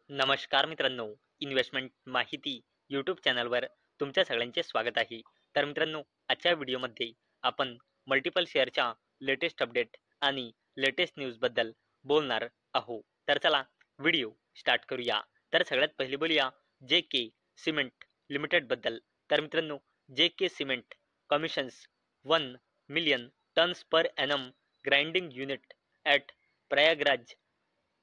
नमस्कार मित्रांनो, इन्व्हेस्टमेंट माहिती यूट्यूब चॅनलवर तुमच्या सगळ्यांचे स्वागत आहे. तर मित्रांनो, आजच्या व्हिडिओमध्ये आपण मल्टिपल शेअरच्या लेटेस्ट अपडेट आणि लेटेस्ट न्यूजबद्दल बोलणार आहोत. तर चला व्हिडिओ स्टार्ट करूया. तर सगळ्यात पहिले बोलूया जे के सिमेंट लिमिटेडबद्दल. तर मित्रांनो, J K cement commissions 1 million tons per annum grinding unit at Prayagraj.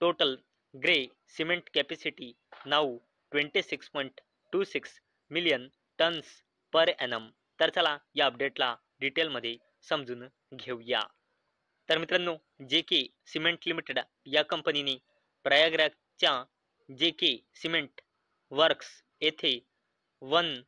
Total grey cement capacity now 26.26 million tons per annum. तर चला या अपडेटला डिटेलमध्ये समजून घेऊया. तर मित्रांनो, जे के सिमेंट लिमिटेड या कंपनीने प्रयागराजच्या जे के सिमेंट वर्क्स येथे 1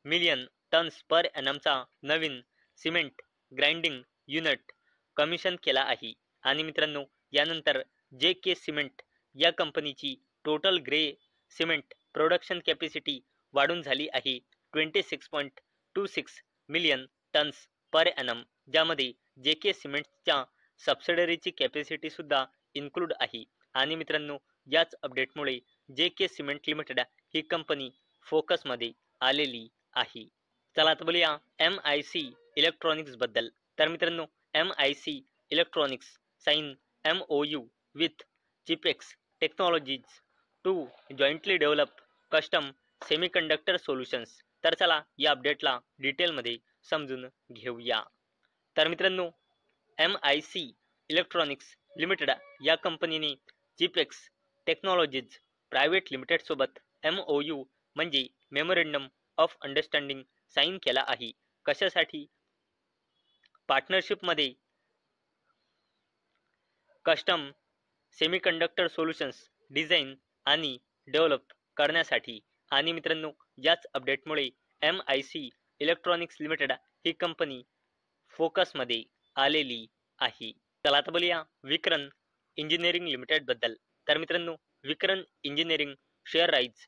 million टन्स पर एनमचा नवीन सिमेंट ग्राइंडिंग युनिट कमिशन केला आहे. आणि मित्रांनो, यानंतर जे के सिमेंट या कंपनीची total grey cement production capacity वाढून झाली आहे 26.26 मिलियन टन्स पर एनम, ज्यामध्ये जे के सिमेंटच्या सबसिडरीची कॅपॅसिटी सुद्धा इन्क्लूड आहे. आणि मित्रांनो, याच अपडेटमुळे जे के सिमेंट लिमिटेड ही कंपनी फोकसमध्ये आलेली आहे. चला आता बोलूया MIC इलेक्ट्रॉनिक्स बद्दल. तर मित्रांनो, MIC electronics sign MOU with Chipex technologies to jointly develop custom semiconductor solutions. तर चला या अपडेटला डिटेलमध्ये समजून घेऊया. तर मित्रांनो, MIC इलेक्ट्रॉनिक्स लिमिटेड या कंपनीने चिपेक्स टेक्नॉलॉजीज प्रायव्हेट लिमिटेड सोबत MOU म्हणजे मेमोरेंडम ऑफ अंडरस्टँडिंग साइन केला आहे. कशासाठी? पार्टनरशिपमध्ये कस्टम सेमीकंडक्टर सोल्युशन्स डिझाईन आणि डेव्हलप करण्यासाठी. आणि मित्रांनो, याच अपडेटमुळे MIC इलेक्ट्रॉनिक्स लिमिटेड ही कंपनी फोकसमध्ये आलेली आहे. चला आता बोलूया विक्रन इंजिनिअरिंग लिमिटेड बद्दल. तर मित्रांनो, Vikran engineering share rise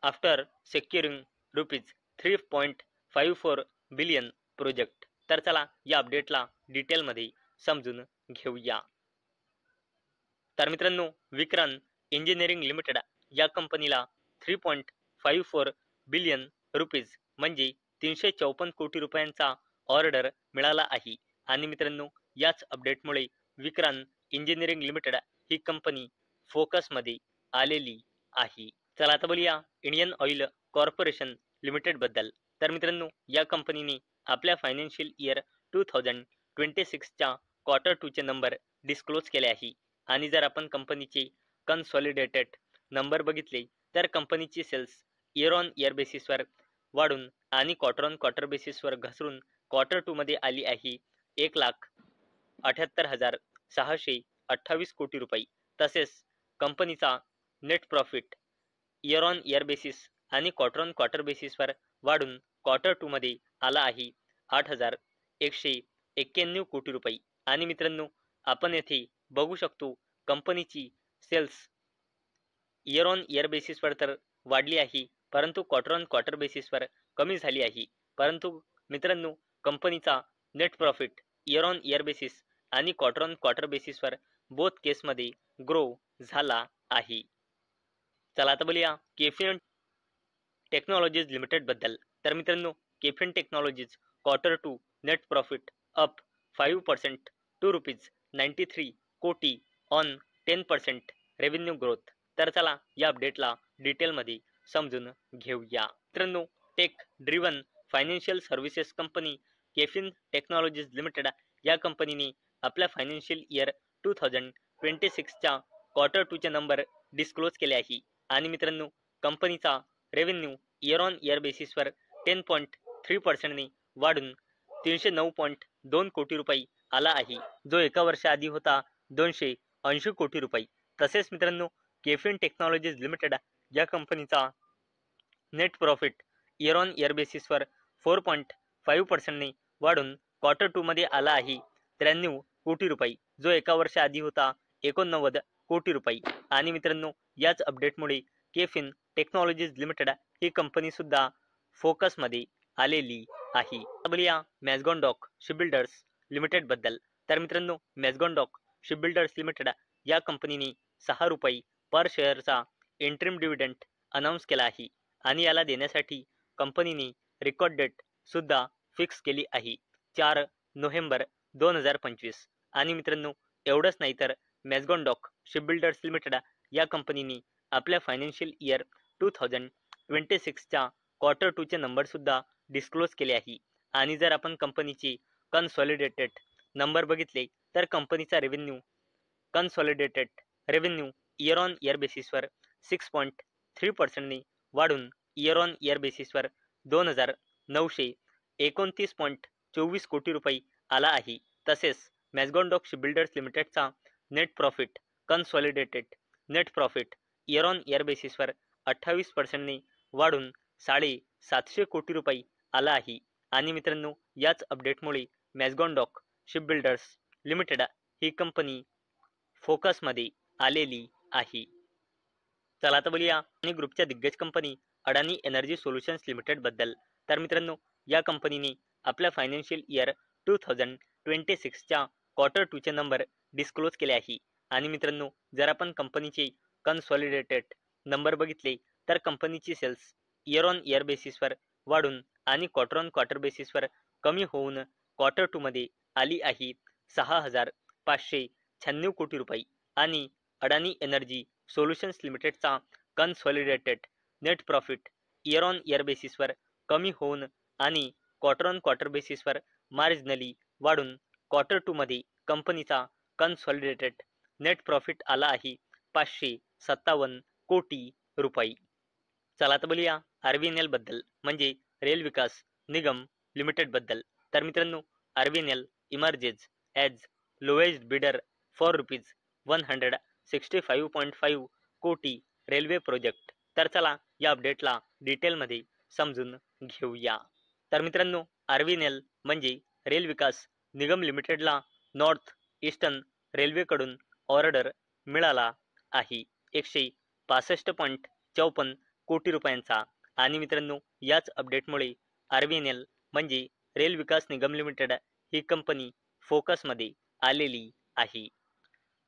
after securing ₹3.54 billion project. तर चला या अपडेटला डिटेलमध्ये समजून घेऊया. तर मित्रांनो, विक्रन इंजिनिअरिंग लिमिटेड या कंपनीला 3.54 बिलियन रुपीज म्हणजे 354 कोटी रुपयांचा ऑर्डर मिळाला आहे. आणि मित्रांनो, याच अपडेटमुळे विक्रन इंजिनिअरिंग लिमिटेड ही कंपनी फोकसमध्ये आलेली आहे. चला आता बोलूया इंडियन ऑइल कॉर्पोरेशन लिमिटेड बद्दल. तर मित्रांनो, या कंपनीने आपल्या फायनान्शियल इयर 2026च्या Q2 चे नंबर डिस्क्लोज केले आहे. आणि जर आपण कंपनीचे कन्सॉलिडेटेड नंबर बघितले तर कंपनीची सेल्स इयर ऑन इयर बेसिसवर वाढून आणि क्वार्टर ऑन क्वार्टर बेसिसवर घसरून Q2 मध्ये आली आहे 1,78,628 कोटी रुपये. तसेच कंपनीचा net profit year on year basis आणि क्वार्टर ऑन क्वार्टर बेसिसवर वाढून Q2 मध्ये आला आहे 8,191 कोटी रुपये. आणि मित्रांनो, आपण येथे बघू शकतो कंपनीची सेल्स इयर ऑन इयर बेसिसवर तर वाढली आहे, परंतु क्वार्टर ऑन क्वार्टर बेसिसवर कमी झाली आहे. परंतु मित्रांनो, कंपनीचा net profit year on year basis आणि क्वार्टर ऑन क्वार्टर बेसिसवर बोथ केसमध्ये ग्रो झाला आहे. चला आता बोलूया केफिन टेक्नॉलॉजीज लिमिटेड बद्दल. तर मित्रांनो, KFin technologies Q2 net profit up 5% to ₹93 कोटी ऑन 10% रेव्हेन्यू ग्रोथ. तर चला या अपडेटला डिटेलमध्ये समजून घेऊया. मित्रांनो, tech driven financial services company KFin technologies limited या कंपनीने आपल्या फायनान्शियल इयर 2026च्या Q2 चे नंबर डिस्क्लोज केले आहे. आणि मित्रांनो, कंपनीचा रेव्हेन्यू इयर ऑन इयर बेसिसवर 10.3% ने वाढून 309.2 कोटी रुपये आला आहे, जो एका वर्षाआधी होता 280 कोटी रुपये. तसेच मित्रांनो, केफिन टेक्नॉलॉजीज लिमिटेड या कंपनीचा net profit year on year बेसिसवर 4.5% ने वाढून Q2 मध्ये आला आहे 93 कोटी रुपये, जो एका वर्षाआधी होता 89 कोटी रुपये. आणि मित्रांनो, याच अपडेटमुळे केफिन टेक्नॉलॉजीज लिमिटेड ही कंपनी सुद्धा फोकसमध्ये आलेली आहे. बोलूया मॅझगॉन डॉक शिपबिल्डर्स लिमिटेड बद्दल. तर मित्रांनो, मॅझगॉन डॉक शिपबिल्डर्स लिमिटेड या कंपनीने ₹6 पर शेअरचा इंटरिम डिव्हिडंड अनाऊन्स केला आहे आणि याला देण्यासाठी कंपनीने रेकॉर्ड डेट सुद्धा फिक्स केली आहे 4 नोव्हेंबर 2025. आणि मित्रांनो एवढंच नाही तर मॅझगॉन डॉक शिपबिल्डर्स लिमिटेड या कंपनीने आपल्या फायनान्शियल इयर 2026च्या क्वार्टर 2चे नंबर सुद्धा डिस्क्लोज केले आहे. आणि जर आपण कंपनीचे कन्सॉलिडेटेड नंबर बघितले तर कंपनीचा consolidated revenue year on year बेसिसवर 6.3% वाढून इयर ऑन इयर बेसिसवर 2,929.24 कोटी रुपये आला आहे. तसेच मॅझगॉन डॉक शिपबिल्डर्स लिमिटेडचा net profit consolidated net profit year on year बेसिसवर 28% वाढून 750 कोटी रुपये आला आहे. आणि मित्रांनो याच अपडेटमुळे मॅझगॉन डॉक शिपबिल्डर्स लिमिटेड ही कंपनी फोकसमध्ये आलेली आहे. चला आता बोलूया आणि ग्रुपच्या दिग्गज company Adani energy solutions limited बद्दल. तर मित्रांनो या कंपनीने आपल्या फायनान्शियल इयर 2026च्या क्वार्टर 2चे नंबर डिस्क्लोज केले आहे. आणि मित्रांनो जर आपण कंपनीचे कन्सॉलिडेटेड नंबर बघितले तर कंपनीची सेल्स इयर ऑन इयर बेसिसवर वाढून आणि क्वार्टर ऑन क्वार्टर बेसिसवर कमी होऊन क्वार्टर 2 मध्ये आली आहे 6,596 कोटी रुपये. आणि अडानी एनर्जी सोल्युशन्स लिमिटेडचा consolidated net profit year on year बेसिसवर कमी होऊन आणि क्वार्टर ऑन क्वार्टर बेसिसवर मार्जिनली वाढून क्वार्टर 2 मध्ये कंपनीचा कन्सॉलिडेटेड नेट प्रॉफिट आला आहे 557 कोटी रुपये. चला आता बोलूया आरव्हीएनएल बद्दल म्हणजे रेल विकास निगम लिमिटेड बद्दल. तर मित्रांनो RVNL emerges as lowest bidder for ₹165.5 कोटी रेल्वे प्रोजेक्ट. तर चला या अपडेटला डिटेलमध्ये समजून घेऊया. तर मित्रांनो आरव्हीएनएल म्हणजे रेल विकास निगम लिमिटेडला नॉर्थ ईस्टर्न रेल्वेकडून ऑर्डर मिळाला आहे 165.54 कोटी रुपयांचा. आणि मित्रांनो याच अपडेटमुळे आरव्हीएनएल म्हणजे रेल विकास निगम लिमिटेड ही कंपनी फोकसमध्ये आलेली आहे.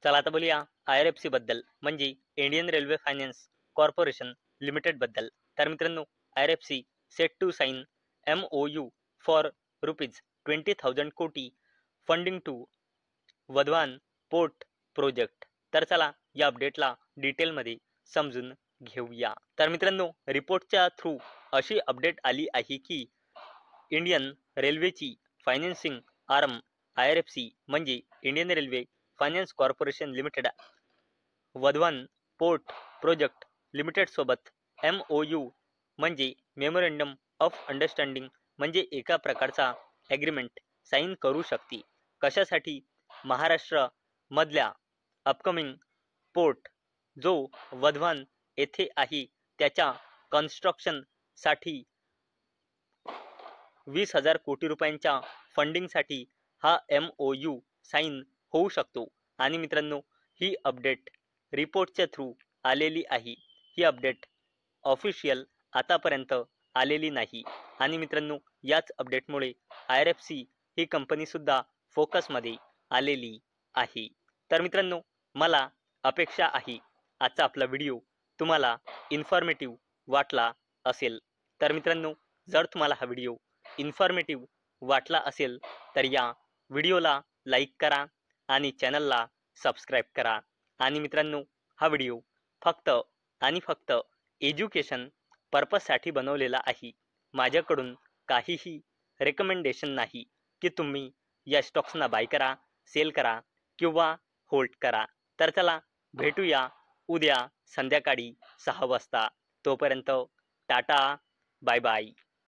चला आता बोलूया IRFC बद्दल म्हणजे Indian railway finance corporation Limited बद्दल. तर मित्रांनो IRFC set to sign MOU for ₹20,000 कोटी funding to Vadhavan port project. तर चला या अपडेटला डिटेलमध्ये समजून घेऊया. तर मित्रांनो रिपोर्टच्या थ्रू अशी अपडेट आली आहे की इंडियन रेल्वेची फायनान्सिंग आर्म IRFC म्हणजे Indian railway finance corporation limited Vadhvan port project limited सोबत MOU म्हणजे मेमोरंडम ऑफ अंडरस्टँडिंग म्हणजे एका प्रकारचा ॲग्रीमेंट साईन करू शकते. कशासाठी? महाराष्ट्र मधल्या अपकमिंग पोर्ट जो वधवान येथे आहे त्याच्या कन्स्ट्रक्शनसाठी 20,000 कोटी रुपयांच्या फंडिंगसाठी हा MOU साईन होऊ शकतो. आणि मित्रांनो ही अपडेट रिपोर्टच्या थ्रू आलेली आहे. ही अपडेट ऑफिशियल आतापर्यंत आलेली नाही. आणि मित्रांनो याच अपडेटमुळे IRFC ही कंपनीसुद्धा फोकसमध्ये आलेली आहे. तर मित्रांनो मला अपेक्षा आहे आजचा आपला व्हिडिओ तुम्हाला इन्फॉर्मेटिव्ह वाटला असेल. तर मित्रांनो जर तुम्हाला हा व्हिडिओ इन्फॉर्मेटिव्ह वाटला असेल तर या व्हिडिओला लाईक करा आणि चॅनलला सबस्क्राईब करा. आणि मित्रांनो हा व्हिडिओ फक्त आणि फक्त एज्युकेशन पर्पजसाठी बनवलेला आहे. माझ्याकडून काहीही रेकमेंडेशन नाही की तुम्ही या स्टॉक्सना बाय करा, सेल करा किंवा होल्ड करा. तर चला भेटूया उद्या संध्याकाळी 6 वाजता. तोपर्यंत टाटा, बाय बाय.